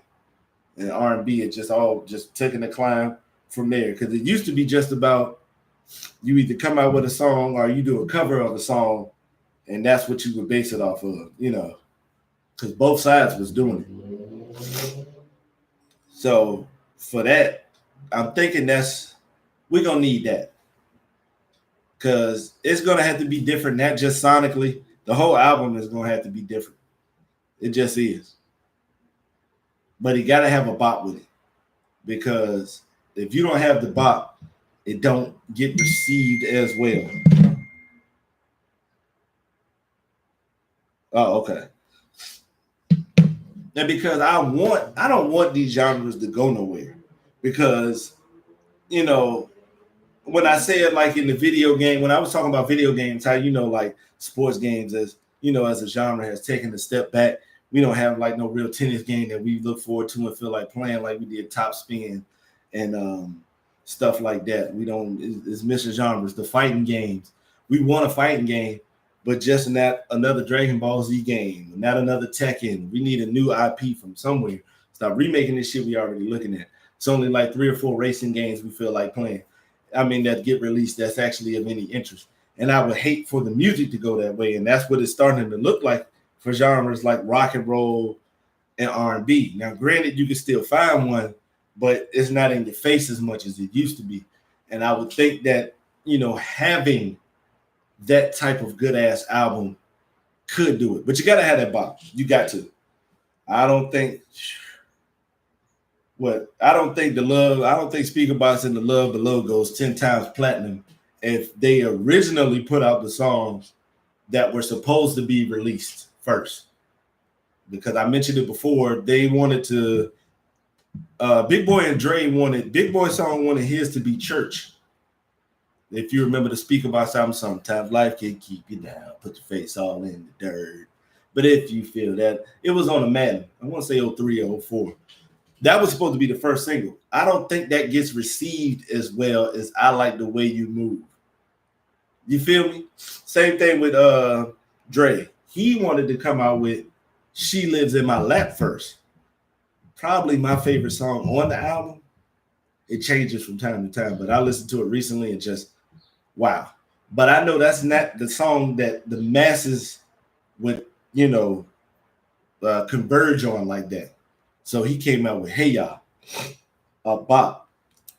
and R&B it just taking a climb from there, because it used to be just about you either come out with a song or you do a cover of a song, and that's what you would base it off of, because both sides was doing it. So for that, I'm thinking we're gonna need that, because it's gonna have to be different, not just sonically. The whole album is gonna have to be different. It just is. But you gotta have a bop with it, because if you don't have the bop, it don't get received as well. Oh, okay. And because I don't want these genres to go nowhere, because when I say it, like in the video game, when I was talking about video games, how like sports games as as a genre has taken a step back. We don't have like no real tennis game that we look forward to and feel like playing like we did Top Spin and stuff like that. We don't. It's missing genres. The fighting games. We want a fighting game, but just not another Dragon Ball Z game, not another Tekken. We need a new IP from somewhere. Stop remaking this shit we already looking at. It's only like 3 or 4 racing games we feel like playing. I mean, that get released that's actually of any interest. And I would hate for the music to go that way. And that's what it's starting to look like for genres like rock and roll and R&B. Now, granted, you can still find one, but it's not in your face as much as it used to be. And I would think that, having that type of good ass album could do it. But you got to have that bop. You got to. I don't think Speaker Box and the Love Below goes 10 times platinum if they originally put out the songs that were supposed to be released first. Because I mentioned it before, they wanted to Big Boy and Dre Big Boy song wanted his to be Church. If you remember the Speaker Box album, sometimes life can keep you down, put your face all in the dirt. But if you feel that, it was on a Madden. I want to say 03 or 04. That was supposed to be the first single. I don't think that gets received as well as I Like the Way You Move. You feel me? Same thing with Dre. He wanted to come out with She Lives in My Lap first. Probably my favorite song on the album. It changes from time to time, but I listened to it recently and just, wow. But I know that's not the song that the masses would, converge on like that. So he came out with Hey Ya, a bop,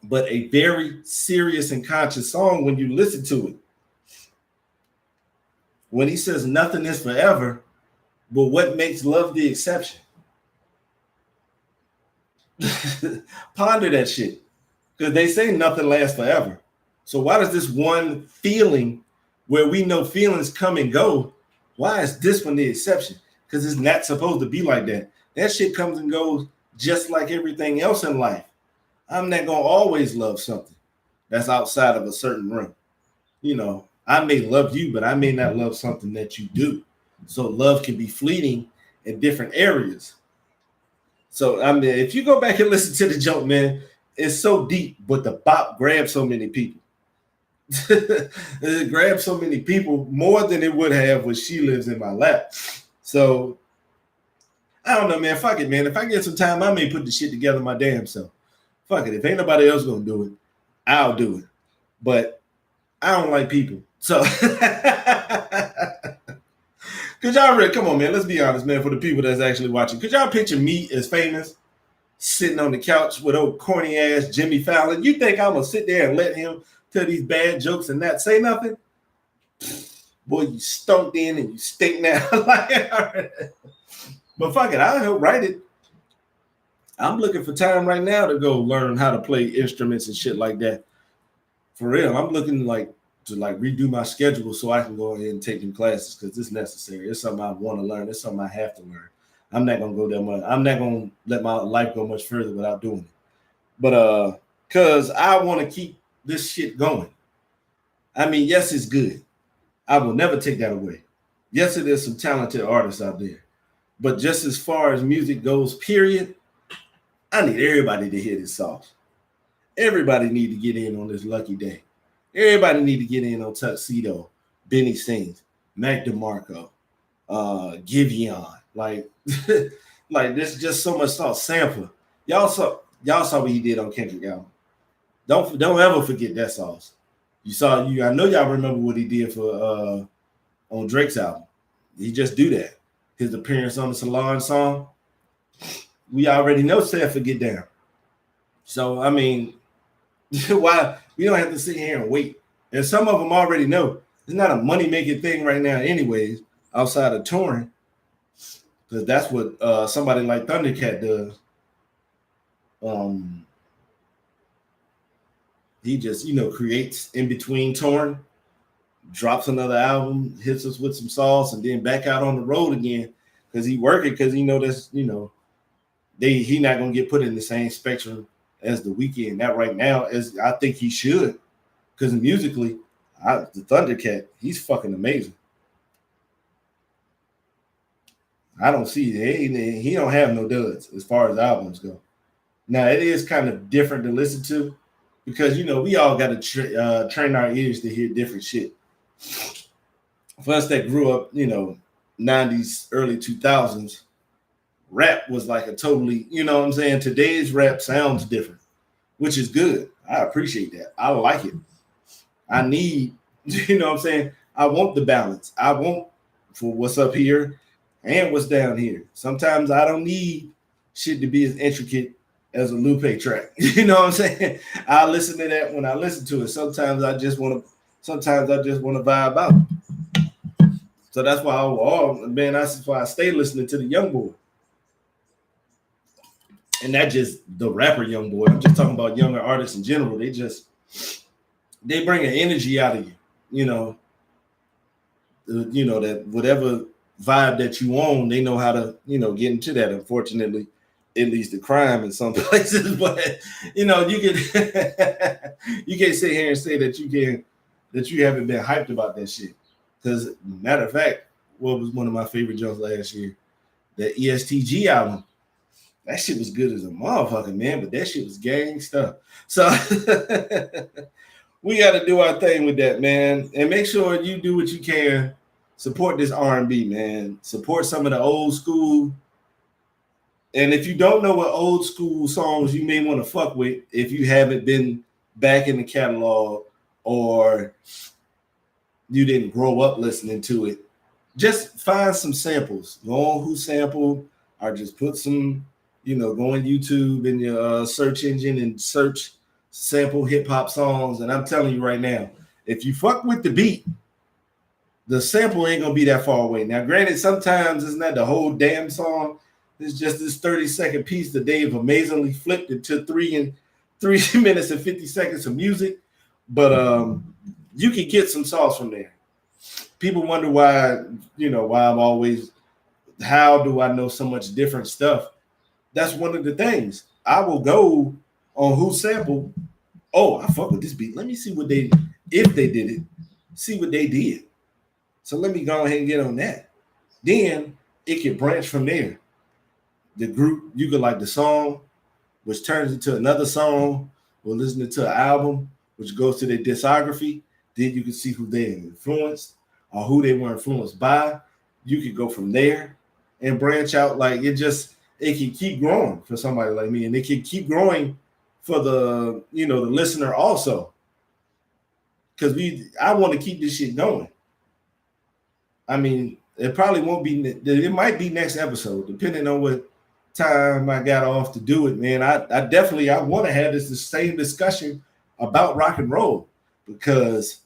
but a very serious and conscious song when you listen to it. When he says nothing is forever, but what makes love the exception? Ponder that shit. Because they say nothing lasts forever. So why does this one feeling where we know feelings come and go, why is this one the exception? Because it's not supposed to be like that. That shit comes and goes just like everything else in life. I'm not going to always love something that's outside of a certain realm. You know, I may love you, but I may not love something that you do. So love can be fleeting in different areas. So I mean, if you go back and listen to the joke, man, it's so deep, but the bop grabs so many people. It grabs so many people more than it would have when She Lives in My Lap. So I don't know, man. Fuck it, man. If I get some time, I may put the shit together my damn self. Fuck it. If ain't nobody else gonna do it, I'll do it. But I don't like people. So could y'all really come on, man? Let's be honest, man, for the people that's actually watching. Could y'all picture me as famous sitting on the couch with old corny ass Jimmy Fallon? You think I'm gonna sit there and let him tell these bad jokes and not say nothing? Boy, you stunk in and you stink now. But fuck it, I'll help write it. I'm looking for time right now to go learn how to play instruments and shit like that. For real, I'm looking to redo my schedule so I can go ahead and take them classes because it's necessary. It's something I want to learn. It's something I have to learn. I'm not gonna go that much. I'm not gonna let my life go much further without doing it. But cause I want to keep this shit going. I mean, yes, it's good. I will never take that away. Yes, there's some talented artists out there. But just as far as music goes, period, I need everybody to hear this song. Everybody need to get in on this lucky day. Everybody need to get in on Tuxedo, Benny Sings, Mac DeMarco, Giveon. Like, like there's just so much song. Sampler. Y'all saw what he did on Kendrick album. Don't ever forget that sauce. I know y'all remember what he did for on Drake's album. He just do that. His appearance on the Salon song. We already know Sanford Get Down. So I mean, why we don't have to sit here and wait. And some of them already know it's not a money-making thing right now, anyways, outside of touring. Because that's what somebody like Thundercat does. He just, creates in between touring, drops another album, hits us with some sauce, and then back out on the road again because he working because he not gonna get put in the same spectrum as The Weeknd. That right now as I think he should, because musically, the Thundercat, he's fucking amazing. I don't see it. He don't have no duds as far as albums go. Now it is kind of different to listen to because we all got to train our ears to hear different shit. For us that grew up, 90s, early 2000s, rap was like a totally, what I'm saying? Today's rap sounds different, which is good. I appreciate that. I like it. I need, what I'm saying? I want the balance. I want for what's up here and what's down here. Sometimes I don't need shit to be as intricate as a Lupe track. You know what I'm saying? I listen to that when I listen to it. Sometimes I just want to vibe out. So that's why that's why I stay listening to the Young Boy. And that just the rapper Young Boy. I'm just talking about younger artists in general. They bring an energy out of you. That whatever vibe that you own, they know how to, get into that. Unfortunately, it leads to crime in some places. But you can you can't sit here and say that you haven't been hyped about that shit. Because matter of fact, what was one of my favorite jokes last year? The ESTG album. That shit was good as a motherfucker, man, but that shit was gang stuff. So we got to do our thing with that, man. And make sure you do what you can. Support this R&B, man. Support some of the old school. And if you don't know what old school songs you may want to fuck with, if you haven't been back in the catalog or you didn't grow up listening to it, just find some samples. Go on Who Sampled, or just put some, go on YouTube in your search engine and search sample hip hop songs. And I'm telling you right now, if you fuck with the beat, the sample ain't gonna be that far away. Now, granted, sometimes it's not the whole damn song. It's just this 30-second piece that they've amazingly flipped into three 3 minutes and 50 seconds of music, but you can get some sauce from there. People wonder why, why I'm always, how do I know so much different stuff? That's one of the things. I will go on Who Sampled. Oh, I fuck with this beat. Let me see if they did it, see what they did. So let me go ahead and get on that. Then it can branch from there. The group, you could like the song, which turns into another song, or listening to an album, which goes to their discography. Then you can see who they influenced or who they were influenced by. You could go from there and branch out. Like it can keep growing for somebody like me, and it can keep growing for the the listener also. Because I want to keep this shit going. I mean, it probably won't be. It might be next episode, depending on what time I got off to do it, man. I want to have the same discussion about rock and roll, because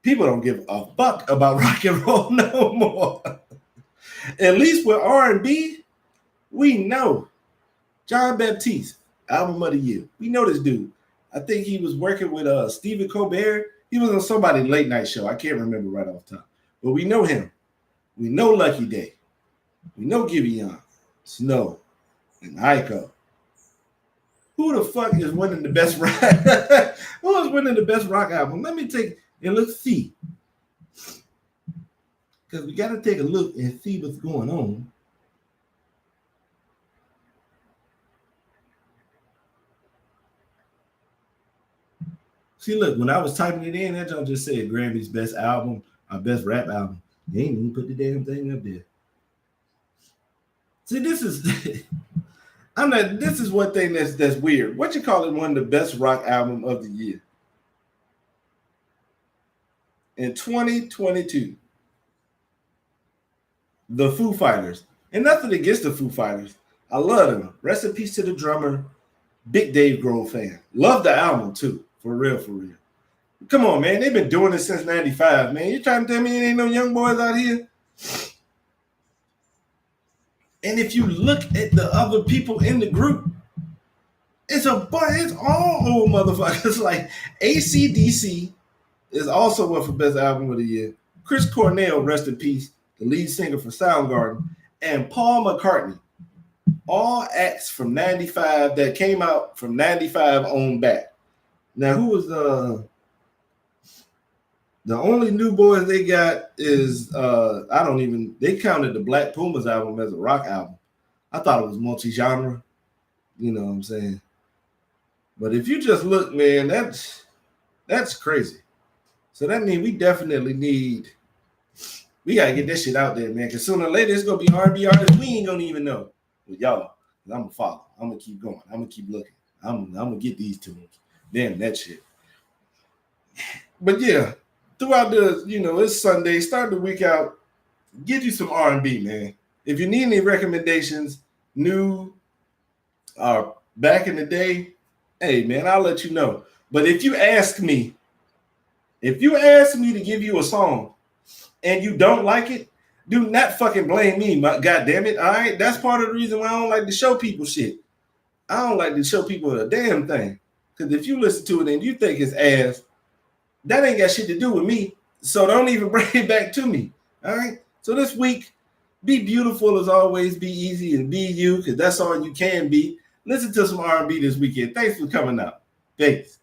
people don't give a fuck about rock and roll no more. At least with R&B, we know John Baptiste, album of the year. We know this dude. I think he was working with Stephen Colbert. He was on somebody's late night show. I can't remember right off the top. But we know him. We know Lucky Day. We know Giveon, Snow, and Aiko. Who the fuck is winning the best rock? Who is winning the best rock album? Let me take and let's see. Because we got to take a look and see what's going on. See, look, when I was typing it in, that y'all just said Grammy's best album, our best rap album. They ain't even put the damn thing up there. See, this is this is one thing that's weird. What you call it one of the best rock album of the year? In 2022. The Foo Fighters. And nothing against the Foo Fighters. I love them. Rest in peace to the drummer. Big Dave Grohl fan. Love the album too. For real, for real. Come on, man. They've been doing this since 95, man. You trying to tell me there ain't no young boys out here? And if you look at the other people in the group, it's all old motherfuckers. Like AC/DC is also up for best album of the year. Chris Cornell, rest in peace, the lead singer for Soundgarden, and Paul McCartney. All acts from 95 that came out from 95 on back. Now, who was the only new boys they got is they counted the Black Pumas album as a rock album. I thought it was multi-genre, you know what I'm saying? But if you just look, man, that's crazy. So that means we definitely we gotta get this shit out there, man. Because sooner or later it's gonna be R&B artists we ain't gonna even know. But y'all, I'm gonna follow. I'm gonna keep going. I'm gonna keep looking. I'm gonna get these tunes. Damn that shit. But yeah, throughout it's Sunday. Start the week out. Get you some R&B, man. If you need any recommendations, new or back in the day, hey man, I'll let you know. But if you ask me to give you a song and you don't like it, do not fucking blame me. God damn it. All right. That's part of the reason why I don't like to show people shit. I don't like to show people a damn thing. Because if you listen to it and you think it's ass, that ain't got shit to do with me. So don't even bring it back to me. All right. So this week, be beautiful as always. Be easy and be you, because that's all you can be. Listen to some R&B this weekend. Thanks for coming out. Thanks.